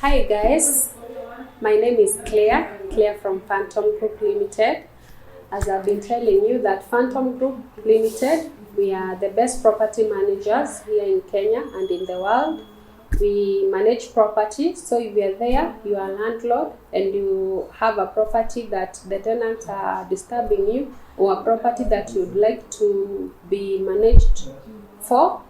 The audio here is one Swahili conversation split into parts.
Hi guys, my name is Claire from Phantom Group Limited. As I've been telling you that Phantom Group Limited, we are the best property managers here in Kenya and in the world. We manage property, so if you are there, you are a landlord and you have a property that the tenants are disturbing you, or a property that you'd like to be managed for,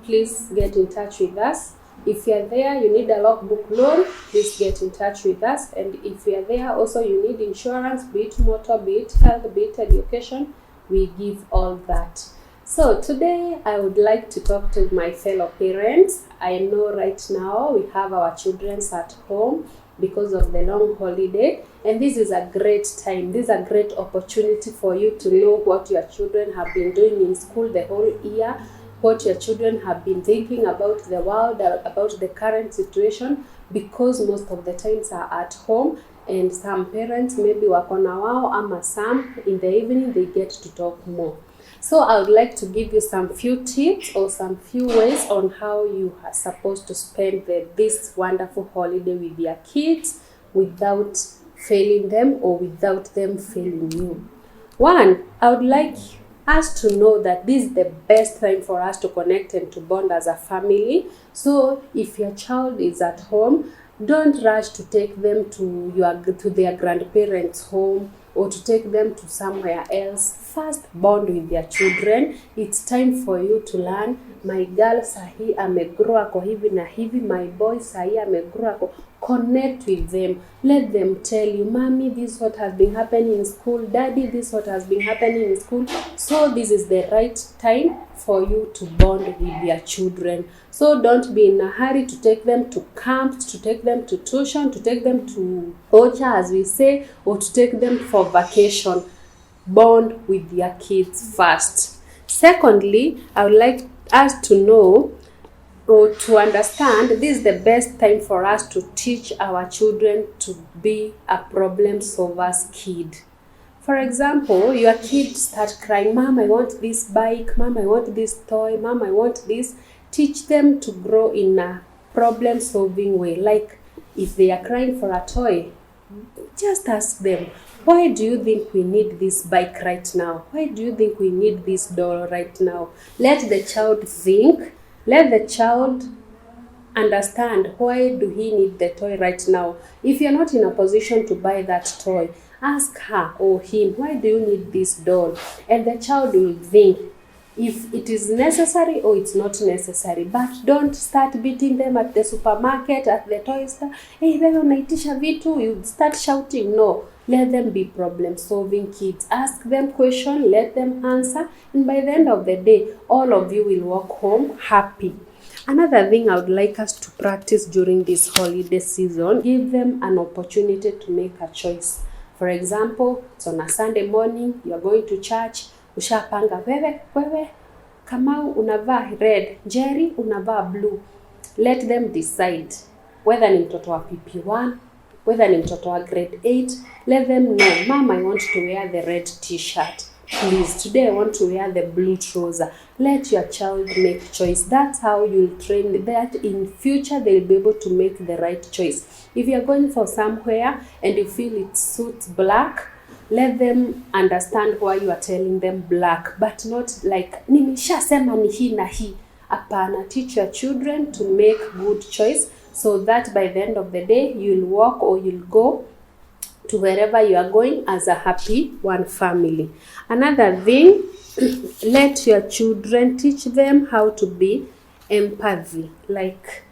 please get in touch with us. If you are there, you need a logbook loan, please get in touch with us. And if you are there, also you need insurance, be it motor, be it health, be it education, we give all that. So today I would like to talk to my fellow parents. I know right now we have our children at home because of the long holiday, and this is a great time. This is a great opportunity for you to know what your children have been doing in school the whole year, what your children have been thinking about the world, about the current situation, because most of the times are at home, and some parents maybe wako na wao ama some in the evening they get to talk more. So I would like to give you some few tips or some few ways on how you are supposed to spend this wonderful holiday with your kids without failing them or without them failing you. One, I would like us to know that this is the best time for us to connect and to bond as a family. So if your child is at home, don't rush to take them to their grandparents' home or to take them to somewhere else. First, bond with their children. It's time for you to learn. My girl sahi amegrow ako hivi na hivi, my boy sahi amegrow ako. Connect with them. Let them tell you, Mommy, this is what has been happening in school. Daddy, this is what has been happening in school. So this is the right time for you to bond with your children. So don't be in a hurry to take them to camps, to take them to tuition, to take them to OCHA, as we say, or to take them for vacation. Bond with your kids first. Secondly, I would like us to know or to understand this is the best time for us to teach our children to be a problem solvers kid. For example, your kids start crying, Mom, I want this bike, Mom, I want this toy, Mom, I want this. Teach them to grow in a problem solving way. Like if they are crying for a toy, just ask them, why do you think we need this bike right now? Why do you think we need this doll right now? Let the child think. Let the child understand why do he need the toy right now. If you're not in a position to buy that toy, ask her or him, why do you need this doll? And the child will think if it is necessary or it's not necessary. But don't start beating them at the supermarket, at the toy store. Hey, wewe unaitisha vitu, you start shouting. No. Let them be problem-solving kids. Ask them questions, let them answer, and by the end of the day, all of you will walk home happy. Another thing I would like us to practice during this holiday season, give them an opportunity to make a choice. For example, it's on a Sunday morning, you are going to church, ushapanga, wewe, Kamau unavaa red, Jerry unavaa blue. Let them decide whether ni mtoto wa PP1, whether ni mtoto wa grade 8, let them know, Mom, I want to wear the red t-shirt. Please, today I want to wear the blue trouser. Let your child make choice. That's how you'll train that in future they'll be able to make the right choice. If you're going for somewhere and you feel it suits black, let them understand why you are telling them black, but not like, nimeshasema ni hii na hii. Apana, teach your children to make good choice, so that by the end of the day, you'll walk or you'll go to wherever you are going as a happy one family. Another thing, let your children, teach them how to be empathy. Like,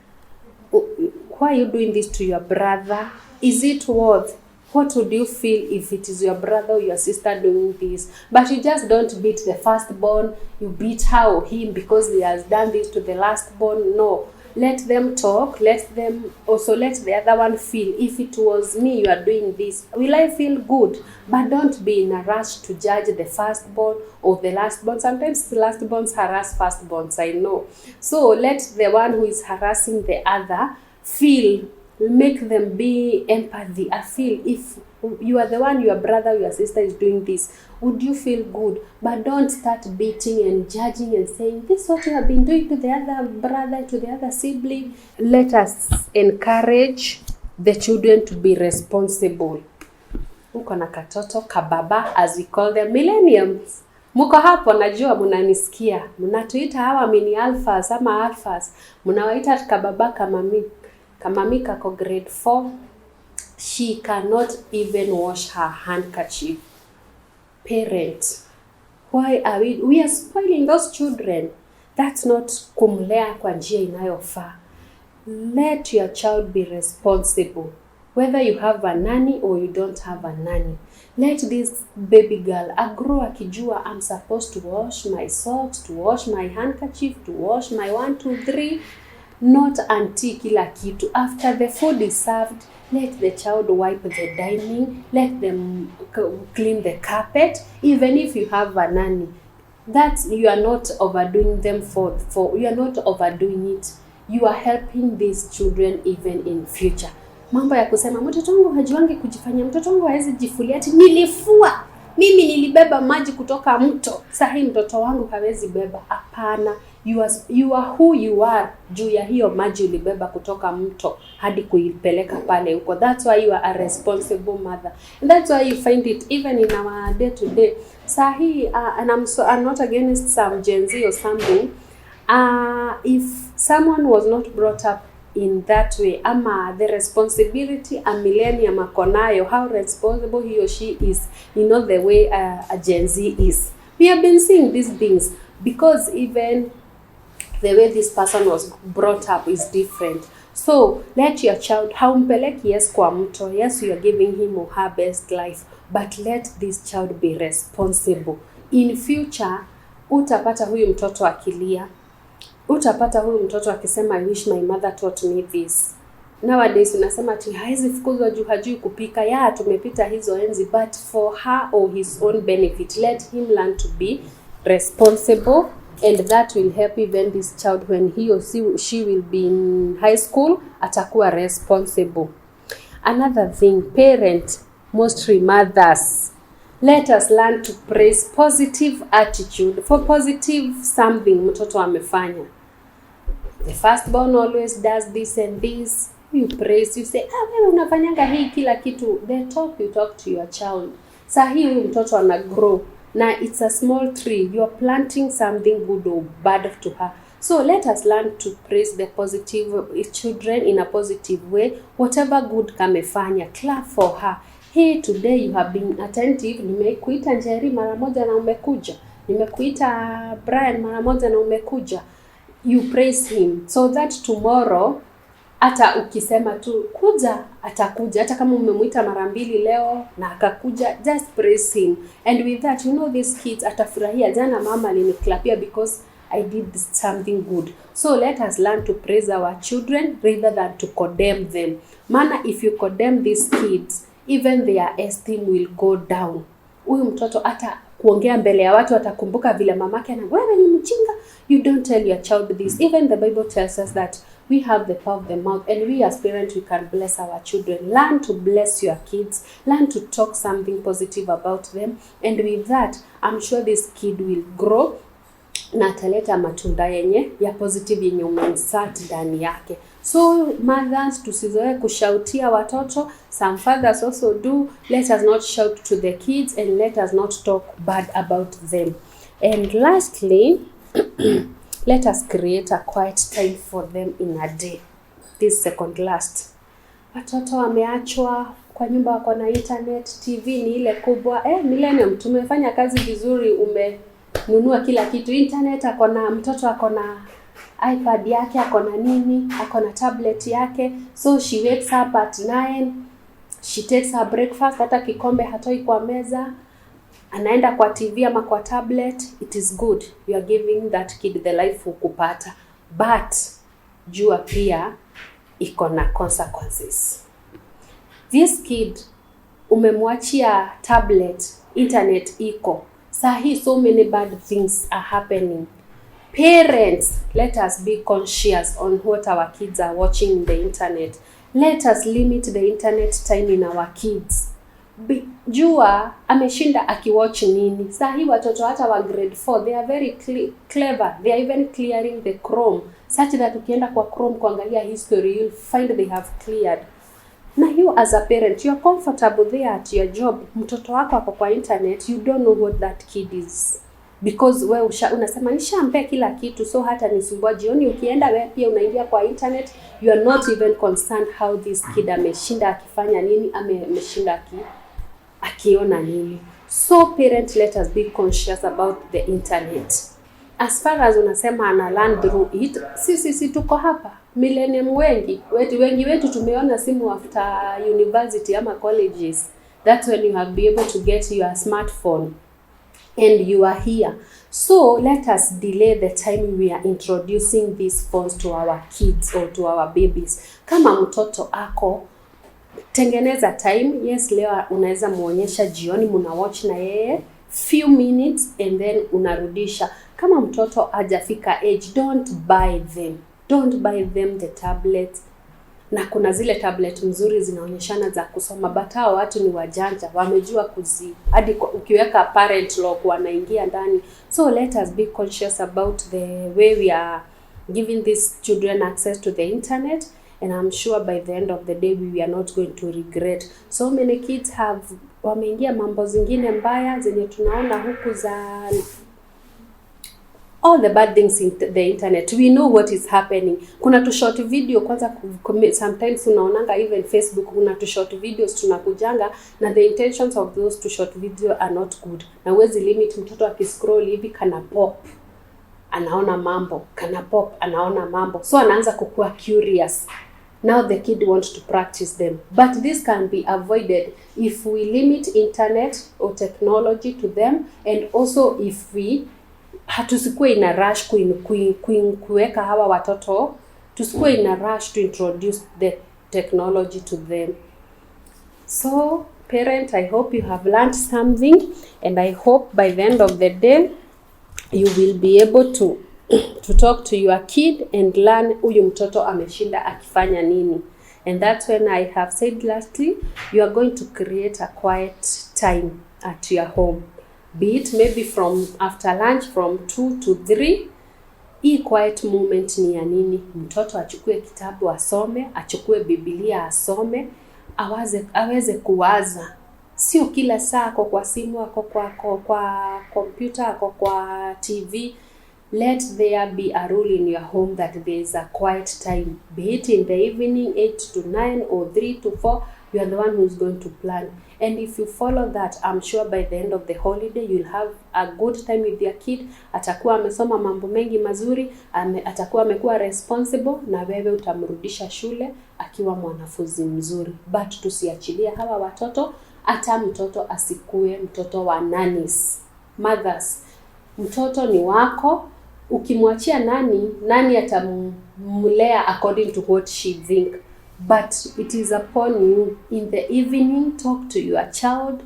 why are you doing this to your brother? Is it worth? What would you feel if it is your brother or your sister doing this? But you just don't beat the firstborn, you beat her or him because he has done this to the lastborn. No. Let them talk, let them also let the other one feel, if it was me you are doing this, will I feel good? But don't be in a rush to judge the firstborn or the lastborn. Sometimes the lastborns harass firstborns, I know. So let the one who is harassing the other feel make them be empathy. I feel if you are the one, your brother, your sister is doing this, would you feel good? But don't start beating and judging and saying, this is what you have been doing to the other brother, to the other sibling. Let us encourage the children to be responsible. Uko na katoto, kababa, as we call them, millennials. Muko hapo, najua munanisikia. Munatuita hawa mini alphas ama alphas. Munawaita kababa kama mi kako grade 4. She cannot even wash her handkerchief. Parent, why are we are spoiling those children? That's not kumlea kwa njia inayofaa. Let your child be responsible. Whether you have a nanny or you don't have a nanny. Let this baby girl grow akijua, I'm supposed to wash my socks, to wash my handkerchief, to wash my 1, 2, 3. Not until kila kitu. After the food is served, let the child wipe the dining, let them clean the carpet. Even if you have a nanny, that you are not overdoing them for you are not overdoing it. You are helping these children even in future. Mambo ya kusema mtoto wangu hajiwangi kujifanya, mtoto wangu hawezi jifulia, ati nilifua, mimi nilibeba maji kutoka mto, sahi mtoto wangu hawezi beba. Hapana, you are who you are juu ya hiyo maji ulibeba kutoka mto hadi kuipeleka pale huko. That's why you are a responsible mother. And that's why you find it even in our day to day. Sahi and I'm not against some Gen Z or something. If someone was not brought up in that way, ama the responsibility a millennium akonayo, how responsible he or she is, the way a Gen Z is. We have been seeing these things because even the way this person was brought up is different. So let your child, haumpeleki yes kwa mto, yes you are giving him or her best life, but let this child be responsible. In future, utapata huyu mtoto akilia, utapata huyu mtoto akisema, I wish my mother taught me this. Nowadays unasema ati haizi fukuzwa juu hajui kupika. Yeah, tumepita hizo enzi, but for her or his own benefit, let him learn to be responsible, and that will help even this child when he or she will be in high school, atakuwa responsible. Another thing, parent, mostly mothers, let us learn to praise positive attitude for positive something mtoto amefanya. The firstborn always does this and this. You praise, you say, wewe unafanyanga hii kila kitu. The talk you talk to your child. Sahi huyu mtoto ana grow. Na it's a small tree. You are planting something good or bad to her. So let us learn to praise the positive children in a positive way. Whatever good kamefanya, clap for her. Hey, today you have been attentive. Nimekuita Njeri mara moja na umekuja. Nimekuita Brian mara moja na umekuja. You praise him so that tomorrow hata ukisema tu kuja, atakuja. Hata kama umemuita mara 2 leo na akakuja, just praise him. And with that, these kids atafurahia, jana mama aliniklapia because I did something good. So let us learn to praise our children rather than to condemn them. Maana if you condemn these kids, even their esteem will go down. Huyu mtoto hata kuongea mbele ya watu atakumbuka vile mamake ana, wewe ni mjinga. You don't tell your child this. Even the Bible tells us that we have the power of the mouth, and we as parents, we can bless our children. Learn to bless your kids. Learn to talk something positive about them. And with that, I'm sure this kid will grow na ataleta matunda yenye ya positive yenye umensat ndani yake. So mothers, tusizoe kushautia watoto. Some fathers also do. Let us not shout to the kids, and let us not talk bad about them. And lastly, let us create a quiet time for them in a day. This second last. Watoto wameachwa kwa nyumba, wako na internet, TV ni ile kubwa. Millennium tumefanya kazi vizuri, umenunua kila kitu, internet, mtoto akona iPad yake, akona nini, akona tablet yake. So she wakes up at 9, she takes her breakfast, hata kikombe hatoi kwa meza, anaenda kwa TV ama kwa tablet. It is good, you are giving that kid the life ukupata, but jua pia iko na consequences. This kid umemwachia tablet, internet iko, sahi so many bad things are happening. Parents, let us be conscious on what our kids are watching in the internet. Let us limit the internet time in our kids. Jua ameshinda akiwatch nini. Saa hii watoto hata wa grade 4 they are very clever. They are even clearing the Chrome such that ukienda kwa Chrome kuangalia history you'll find they have cleared. Na you as a parent, you're comfortable there at your job. Mtoto wako hapo kwa internet, you don't know what that kid is. Because wewe unasema nishampea kila kitu so hata nisumbua jioni ukienda wewe pia unaingia kwa internet, you are not even concerned how this kid ameshinda akifanya nini, ameshinda akiona nini. So parent, let us be conscious about the internet. As far as unasema ana learn through it, sisi tuko hapa. Millennium wengi wetu tumeona simu after university ama colleges. That's when you have be able to get your smartphone and you are here. So let us delay the time we are introducing these phones to our kids or to our babies. Kama mtoto ako, tengeneza time. Yes, leo unaweza muonyesha jioni muna watch na yeye few minutes and then unarudisha. Kama mtoto hajafika age, don't buy them the tablet. Na kuna zile tablet mzuri zinaonyeshana za kusoma, but hao watu ni wajanja, wamejua hadi ukiweka parent lock wanaingia ndani. So let us be conscious about the way we are giving these children access to the internet, and I'm sure by the end of the day we are not going to regret. So many kids wameingia mambo zingine mbaya zenye tunaona huku za all the bad things in the internet. We know what is happening. Kuna tu short video kwanza, sometimes unaonanga even Facebook kuna tu short videos tunakujanga na the intentions of those two short video are not good. Na uwezi limit mtoto akiscroll hivi kana pop anaona mambo, so anaanza kukua curious. Now the kid wants to practice them, but this can be avoided if we limit internet or technology to them, and also if we hatusikue in a rush kuweka hawa watoto, tusikue in a rush to introduce the technology to them. So parent, I hope you have learned something, and I hope by the end of the day you will be able to talk to your kid and learn huyu mtoto ameshinda akifanya nini. And that's when I have said lastly, you are going to create a quiet time at your home. Be it maybe from after lunch from 2 to 3. Hii quiet moment ni ya nini? Mtoto achukue kitabu asome, achukue Biblia asome, aweze kuwaza. Sio kila saa ako kwa simu, ako kwa computer, ako kwa TV. Let there be a rule in your home that there is a quiet time. Be it in the evening 8 to 9 or 3 to 4, you are the one who's going to plan. And if you follow that, I'm sure by the end of the holiday you'll have a good time with your kid. Atakuwa amesoma mambo mengi mazuri, atakuwa amekuwa responsible, na wewe utamrudisha shule akiwa mwanafunzi mzuri. But tusiachilie hawa watoto, hata mtoto asikue mtoto wa nannies, mothers. Mtoto ni wako, ukimwachia nani atamlea according to what she think. But it is upon you. In the evening, talk to your child.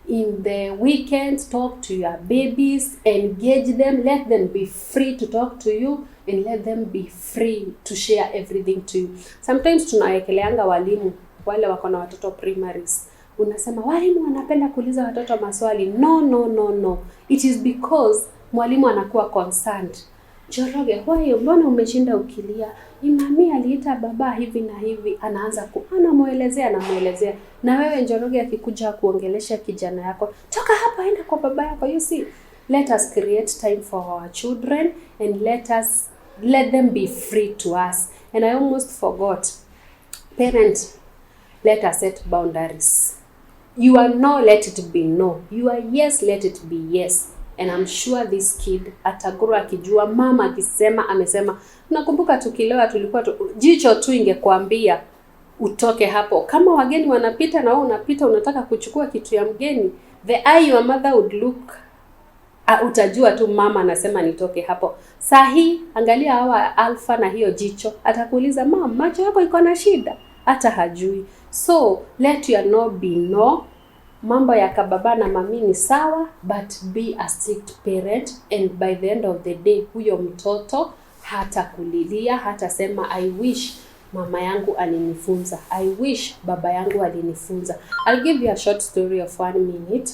In the weekend, talk to your babies, engage them, let them be free to talk to you, and let them be free to share everything to you. Sometimes tunawekeleanga walimu wale wako na watoto primaries. Unasema walimu wanapenda kuuliza watoto maswali. No. It is because mwalimu anakuwa concerned. Njoroge, wewe mbona umeshinda ukilia? Mami aliita baba hivi na hivi, anaanza anamuelezea. Na wewe Njoroge akikuja kuongelesha kijana yako, toka hapa enda kwa baba yako. You see, let us create time for our children, and let them be free to us. And I almost forgot. Parents, let us set boundaries. You are no, let it be no. You are yes, let it be yes. And I'm sure this kid atagrow akijua mama akisema amesema. Nakumbuka tukilewa tulikuwa jicho tu ingekuambia utoke hapo. Kama wageni wanapita na wewe unapita unataka kuchukua kitu ya mgeni, the eye your mother would look, utajua tu mama anasema nitoke hapo. Sahi angalia hawa alpha na hiyo jicho, atakuuliza mama macho yako iko na shida, hata hajui. So let your no be no. Mambo ya kababa na mami ni sawa, but be a strict parent, and by the end of the day huyo mtoto hata kulilia, hata sema I wish mama yangu alinifunza. I wish baba yangu alinifunza. I'll give you a short story of 1 minute.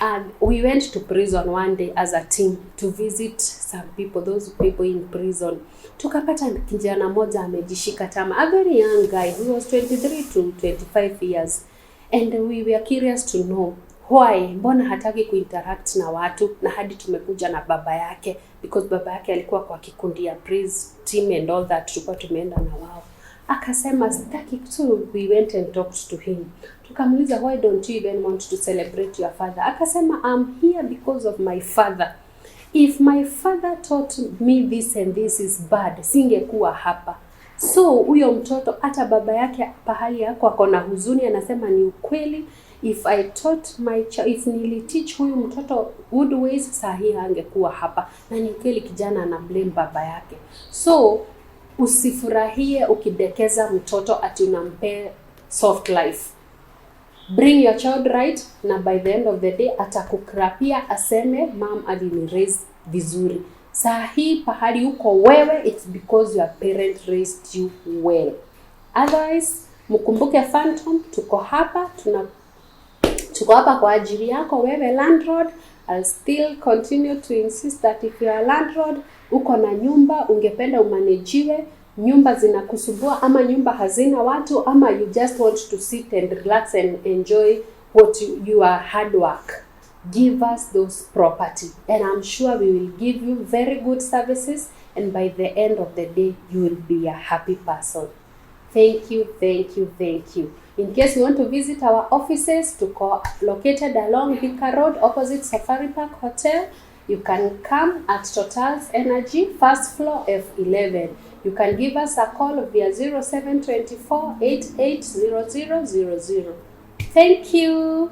And we went to prison one day as a team to visit some people, those people in prison. Tukapata kijana moja amejishika tama, a very young guy. He was 23 to 25 years. And we were curious to know why, mbona hataki kuinteract na watu, na hadi tumekuja na baba yake, because baba yake alikuwa kwa kikundi ya praise team and all that, tulikuwa tumeenda na wao. Akasema sitaki, so we went and talked to him. Tukamuliza, why don't you even want to celebrate your father? Akasema, I'm here because of my father. If my father taught me this and this is bad, singekuwa hapa. So huyo mtoto hata baba yake pahali yako akona huzuni, anasema ni ukweli. If I taught my child, if niliteach huyu mtoto good ways, sahi angekuwa hapa. Na ni ukweli, kijana ana blame baba yake. So usifurahie ukidekeza mtoto ati unampe soft life. Bring your child right, na by the end of the day atakukrapia aseme mom aliniraise vizuri. Sahi pahali uko wewe, it's because your parent raised you well. Otherwise, mkumbuke Phantom, tuko hapa kwa ajili yako wewe landlord. I'll still continue to insist that if you are landlord, uko na nyumba ungependa umanajiwe, nyumba zinakusumbua ama nyumba hazina watu, ama you just want to sit and relax and enjoy what your hard work, give us those property and I'm sure we will give you very good services, and by the end of the day you will be a happy person. Thank you, thank you, thank you. In case you want to visit our offices, located along Thika Road opposite Safari Park Hotel, you can come at Total's Energy, first floor F11. You can give us a call via 0724 880000. Thank you.